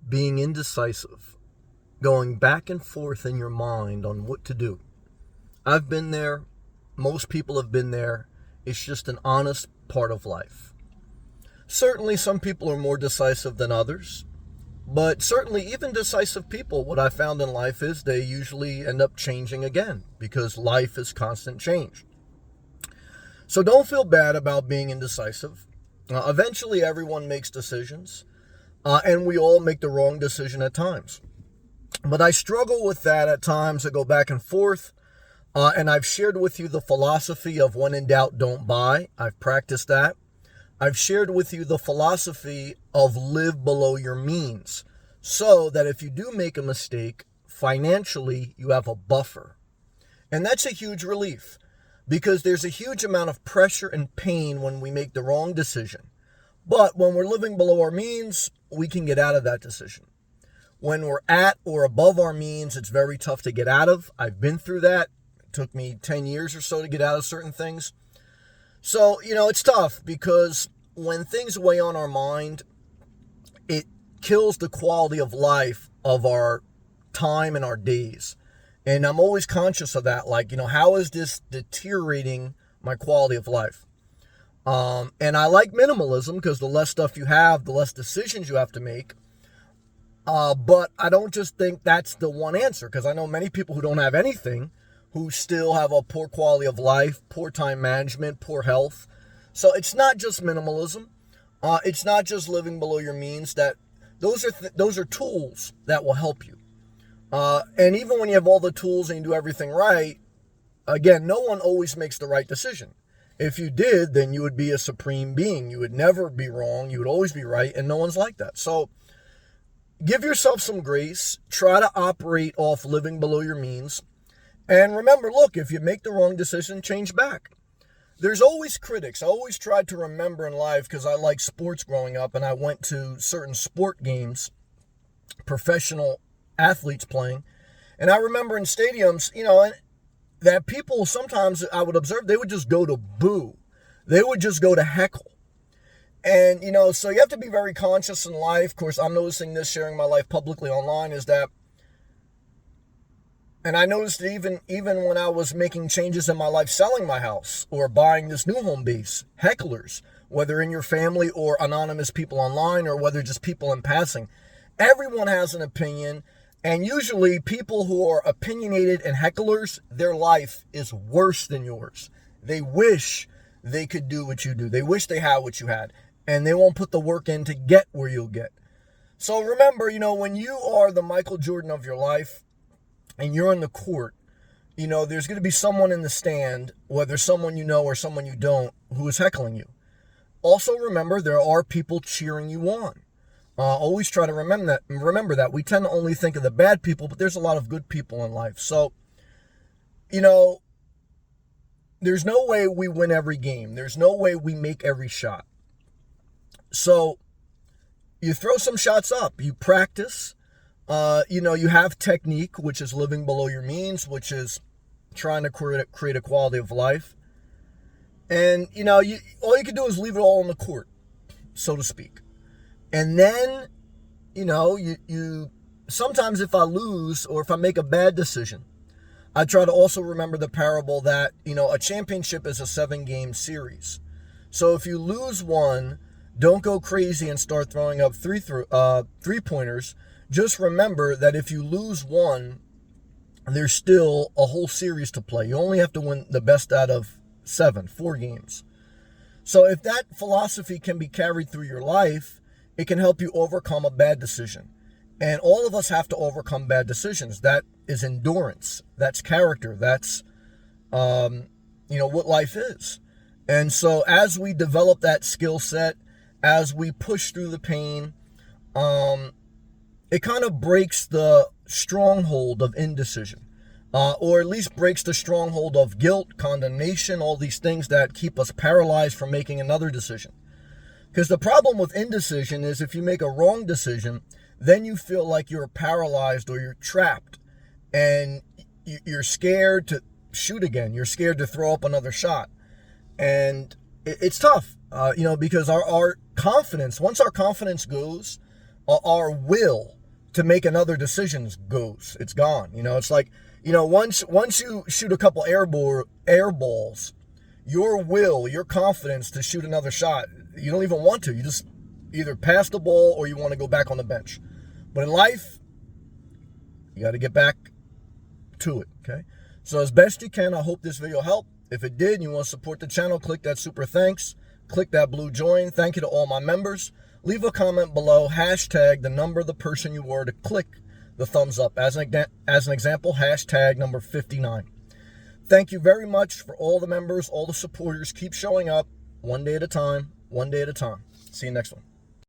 being indecisive, going back and forth in your mind on what to do. I've been there. Most people have been there. It's just an honest part of life. Certainly, some people are more decisive than others. But certainly, even decisive people, what I found in life is they usually end up changing again because life is constant change. So don't feel bad about being indecisive. Eventually, everyone makes decisions, and we all make the wrong decision at times. But I struggle with that at times. I go back and forth, and I've shared with you the philosophy of when in doubt, don't buy. I've practiced that. I've shared with you the philosophy of live below your means, so that if you do make a mistake, financially, you have a buffer. And that's a huge relief, because there's a huge amount of pressure and pain when we make the wrong decision. But when we're living below our means, we can get out of that decision. When we're at or above our means, it's very tough to get out of. I've been through that. It took me 10 years or so to get out of certain things. So, it's tough because when things weigh on our mind, it kills the quality of life of our time and our days. And I'm always conscious of that. How is this deteriorating my quality of life? And I like minimalism because the less stuff you have, the less decisions you have to make. But I don't just think that's the one answer, because I know many people who don't have anything who still have a poor quality of life, poor time management, poor health. So it's not just minimalism. It's not just living below your means. That those are tools that will help you. And even when you have all the tools and you do everything right, again, no one always makes the right decision. If you did, then you would be a supreme being. You would never be wrong. You would always be right, and no one's like that. So give yourself some grace. Try to operate off living below your means. And remember, look, if you make the wrong decision, change back. There's always critics. I always tried to remember in life, because I liked sports growing up, and I went to certain sport games, professional athletes playing. And I remember in stadiums, that people sometimes I would observe, they would just go to boo. They would just go to heckle. And, so you have to be very conscious in life. Of course, I'm noticing this, sharing my life publicly online, is that, and I noticed it even when I was making changes in my life, selling my house or buying this new home base, hecklers, whether in your family or anonymous people online or whether just people in passing, everyone has an opinion. And usually people who are opinionated and hecklers, their life is worse than yours. They wish they could do what you do. They wish they had what you had. And they won't put the work in to get where you'll get. So remember, when you are the Michael Jordan of your life and you're in the court, there's going to be someone in the stand, whether someone you know or someone you don't, who is heckling you. Also remember, there are people cheering you on. Always try to remember that. We tend to only think of the bad people, but there's a lot of good people in life. So, there's no way we win every game. There's no way we make every shot. So, you throw some shots up. You practice. You have technique, which is living below your means, which is trying to create a quality of life. And, all you can do is leave it all on the court, so to speak. And then, you sometimes if I lose or if I make a bad decision, I try to also remember the parable that, a championship is a 7-game series. So if you lose one, don't go crazy and start throwing up three-pointers. Just remember that if you lose one, there's still a whole series to play. You only have to win the best out of 4 games. So if that philosophy can be carried through your life, it can help you overcome a bad decision. And all of us have to overcome bad decisions. That is endurance. That's character. That's, what life is. And so as we develop that skill set, as we push through the pain, it kind of breaks the stronghold of indecision, or at least breaks the stronghold of guilt, condemnation, all these things that keep us paralyzed from making another decision. Because the problem with indecision is if you make a wrong decision, then you feel like you're paralyzed or you're trapped and you're scared to shoot again. You're scared to throw up another shot. And it's tough, because our confidence, once our confidence goes, our will to make another decision goes. It's gone. It's like, once you shoot a couple air balls, your will, your confidence to shoot another shot, you don't even want to. You just either pass the ball or you want to go back on the bench. But in life, you got to get back to it, okay? So as best you can, I hope this video helped. If it did and you want to support the channel, click that super thanks. Click that blue join. Thank you to all my members. Leave a comment below, hashtag the number of the person you were to click the thumbs up. As an example, hashtag number 59. Thank you very much for all the members, all the supporters. Keep showing up one day at a time, one day at a time. See you next one.